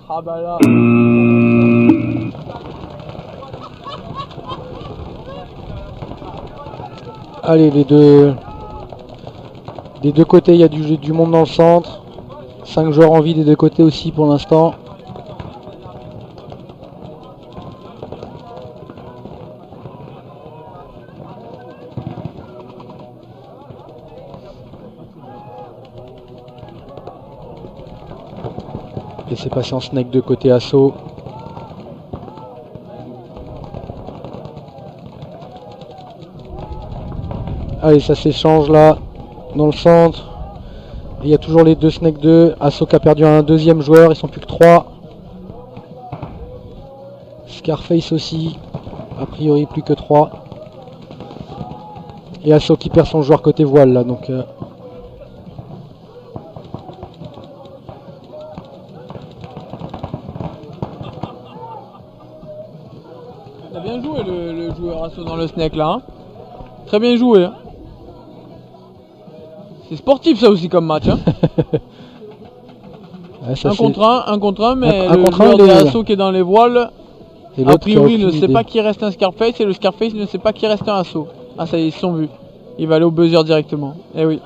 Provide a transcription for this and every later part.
Ah bah là. Allez, des deux côtés, il y a du monde dans le centre. 5 joueurs en vie des deux côtés aussi pour l'instant. Et c'est passé en snake de côté assaut. Allez, ça s'échange là, dans le centre. Il y a toujours les deux snake 2. Assaut qui a perdu un deuxième joueur, ils sont plus que 3. Scarface aussi, a priori plus que 3. Et Assaut qui perd son joueur côté voile là, donc... T'as bien joué le joueur Assaut dans le snake là, hein. Très bien joué, hein. C'est sportif ça aussi comme match, hein. Ouais, ça un contre un, mais un le contre joueur un, de les- Assaut qui est dans les voiles, Et a l'autre qui a priori ne aucune sait idée. pas qui reste un Scarface et le Scarface ne sait pas qui reste un Assaut. Ah ça y est, ils se sont vus. Il va aller au buzzer directement. Eh oui,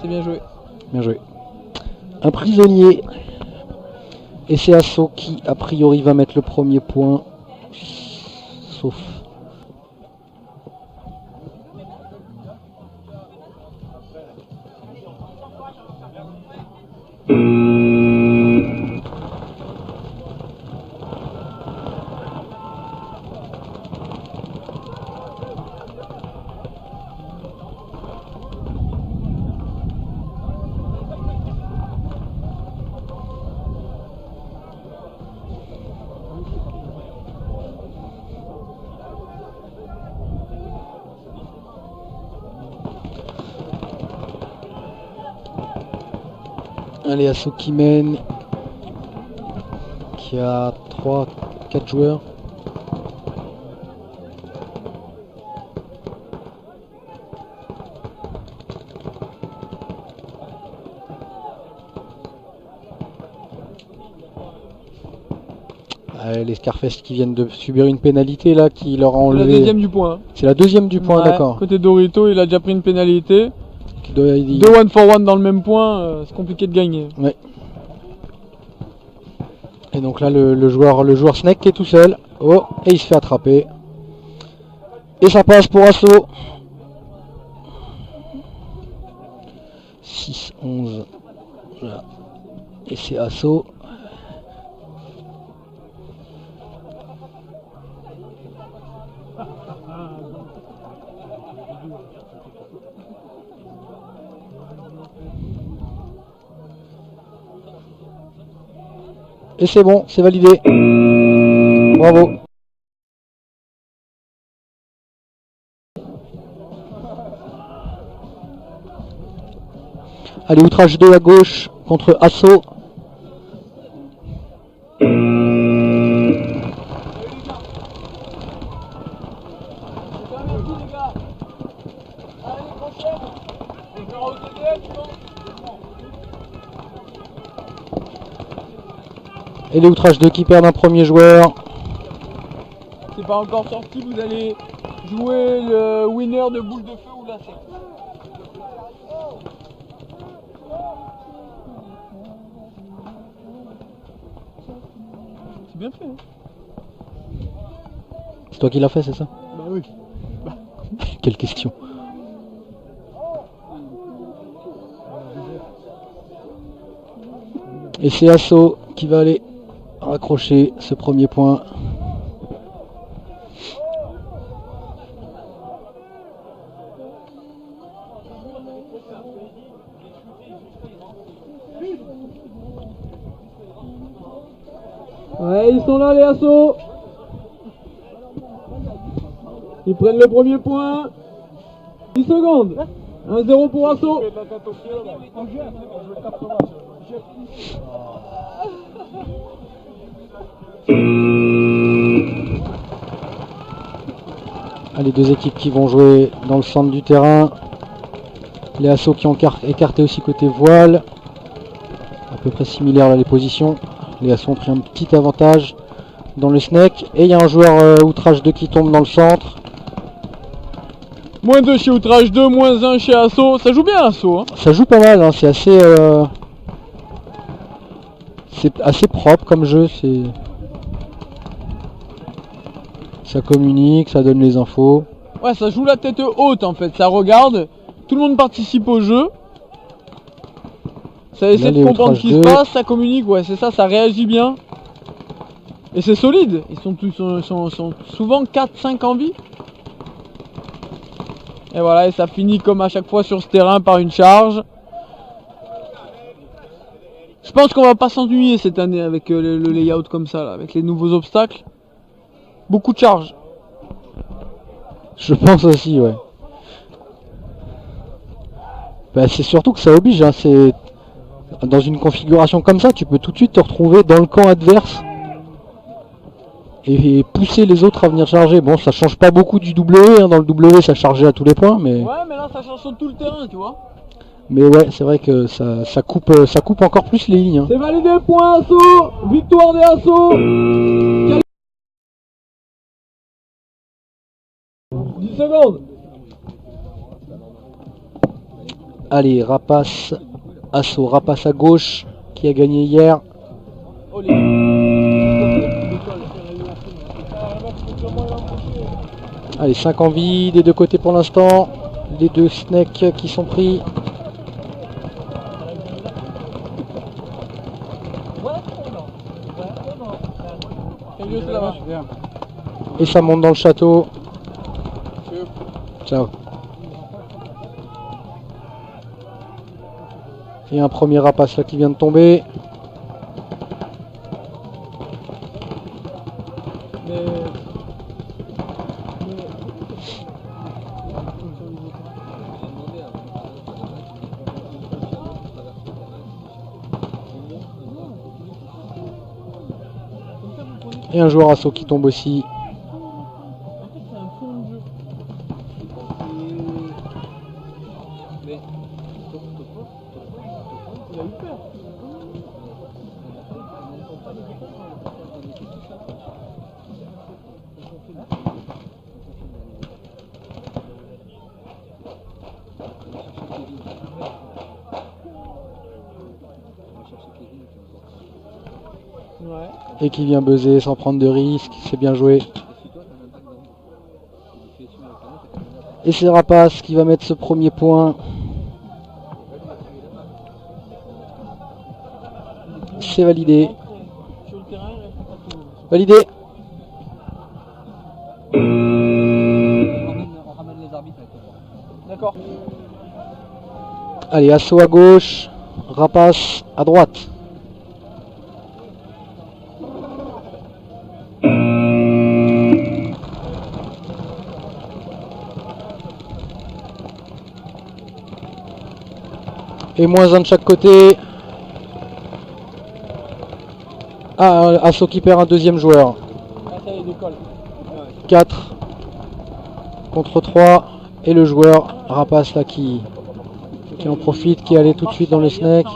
c'est bien joué. Bien joué. Un prisonnier. Et c'est Assaut qui, a priori, va mettre le premier point. Sauf... Allez, Assaut qui mène. Qui a 3-4 joueurs. Allez, les Scarface qui viennent de subir une pénalité là, qui leur a C'est la enlevé... deuxième du point. C'est la deuxième du point, Ouais, d'accord. Côté Dorito, il a déjà pris une pénalité. Qui doit- 2 one for one dans le même point, c'est compliqué de gagner. Ouais. Et donc là, le joueur Snake qui est tout seul. Oh, et il se fait attraper. Et ça passe pour Assaut. 6-11. Voilà. Et c'est Assaut. Et c'est bon, c'est validé. Bravo. Allez, outrage 2 à gauche contre Assaut. Et les outrages 2 qui perdent un premier joueur. C'est pas encore sorti, vous allez jouer le winner de boule de feu ou lacet. C'est bien fait, hein. C'est toi qui l'as fait, c'est ça? Bah oui. Quelle question. Et c'est Assaut qui va aller raccrocher ce premier point. Ouais, ils sont là les Assauts. Ils prennent le premier point. 10 secondes. 1-0 pour Assaut. Ah, les deux équipes qui vont jouer dans le centre du terrain. Les assauts qui ont écarté aussi côté voile. À peu près similaires là les positions. Les assauts ont pris un petit avantage dans le snake. Et il y a un joueur outrage 2 qui tombe dans le centre. Moins 2 chez outrage 2, moins 1 chez assaut. Ça joue bien assaut. Hein. Ça joue pas mal, hein. C'est assez propre comme jeu. Ça communique, ça donne les infos. Ouais, ça joue la tête haute en fait. Ça regarde. Tout le monde participe au jeu. Ça essaie de comprendre ce qui se passe, ça communique, ouais c'est ça, ça réagit bien. Et c'est solide, ils sont souvent 4-5 en vie. Et voilà, et ça finit comme à chaque fois sur ce terrain par une charge. Je pense qu'on va pas s'ennuyer cette année avec le layout comme ça, là, avec les nouveaux obstacles. Beaucoup de charges. Je pense aussi, ouais. Bah, c'est surtout que ça oblige, hein, dans une configuration comme ça, tu peux tout de suite te retrouver dans le camp adverse et pousser les autres à venir charger. Bon, ça change pas beaucoup du W, hein, dans le W ça chargeait à tous les points, mais... Ouais, mais là ça change sur tout le terrain, tu vois. Mais ouais, c'est vrai que ça coupe encore plus les lignes. Hein. C'est validé, point assaut, victoire des assauts. 10 secondes. Allez, Rapace, assaut, Rapace à gauche, qui a gagné hier. Allez, 5 en vie des deux côtés pour l'instant. Les deux snakes qui sont pris. Et ça monte dans le château. Ciao. Et un premier rapace là qui vient de tomber. Et un joueur assaut qui tombe aussi. Et qui vient buzzer sans prendre de risque, c'est bien joué. Et c'est Rapace qui va mettre ce premier point. C'est validé. Validé. D'accord. Allez, assaut à gauche, Rapace à droite. Et moins un de chaque côté. Ah, assaut qui perd un deuxième joueur. 4 contre 3. Et le joueur Rapace là qui en profite, qui allait tout de suite dans le snake.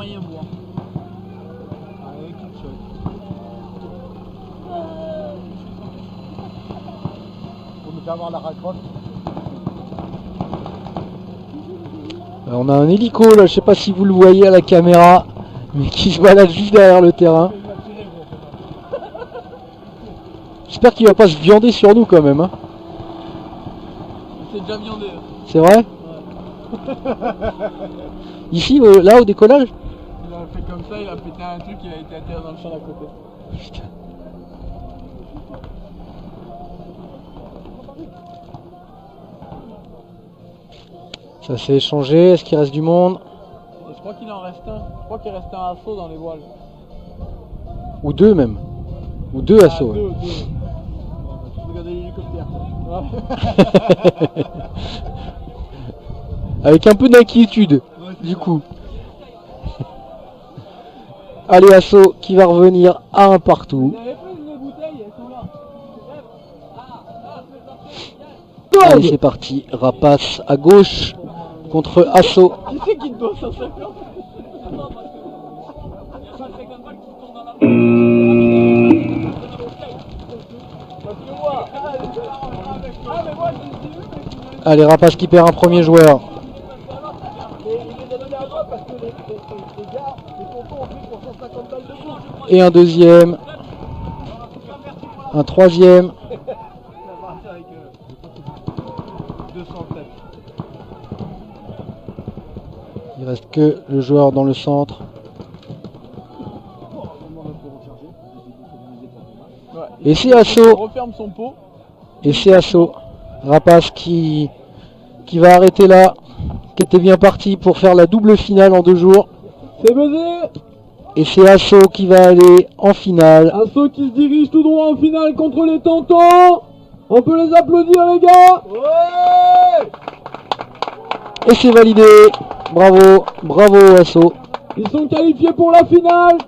Alors on a un hélico là, je sais pas si vous le voyez à la caméra, mais qui se balade juste derrière le terrain. J'espère qu'il va pas se viander sur nous quand même. Hein. C'est déjà viandé. C'est vrai? Ouais. Ici, là au décollage? Il a fait comme ça, il a pété un truc, il a été atterri dans le champ d'à côté. Putain. Ça s'est échangé, est-ce qu'il reste du monde? Et je crois qu'il en reste un. Je crois qu'il reste un assaut dans les voiles. Ou deux même. Ou deux assauts. Deux. On va regarder l'hélicoptère. Avec un peu d'inquiétude, du coup. Allez, assaut qui va revenir à un partout. Allez, c'est parti. Rapace à gauche. contre Asso. Qui c'est qui te doit 150? Allez, Rapace qui perd un premier joueur. Et un deuxième. Un troisième. Il reste que le joueur dans le centre. Et c'est Asso. Referme son pot. Et c'est Asso. Rapace qui va arrêter là. Qui était bien parti pour faire la double finale en 2 jours. C'est buzzé. Et c'est Asso qui va aller en finale. Asso qui se dirige tout droit en finale contre les Tentants. On peut les applaudir les gars. Ouais. Et c'est validé. Bravo, bravo Asso. Ils sont qualifiés pour la finale.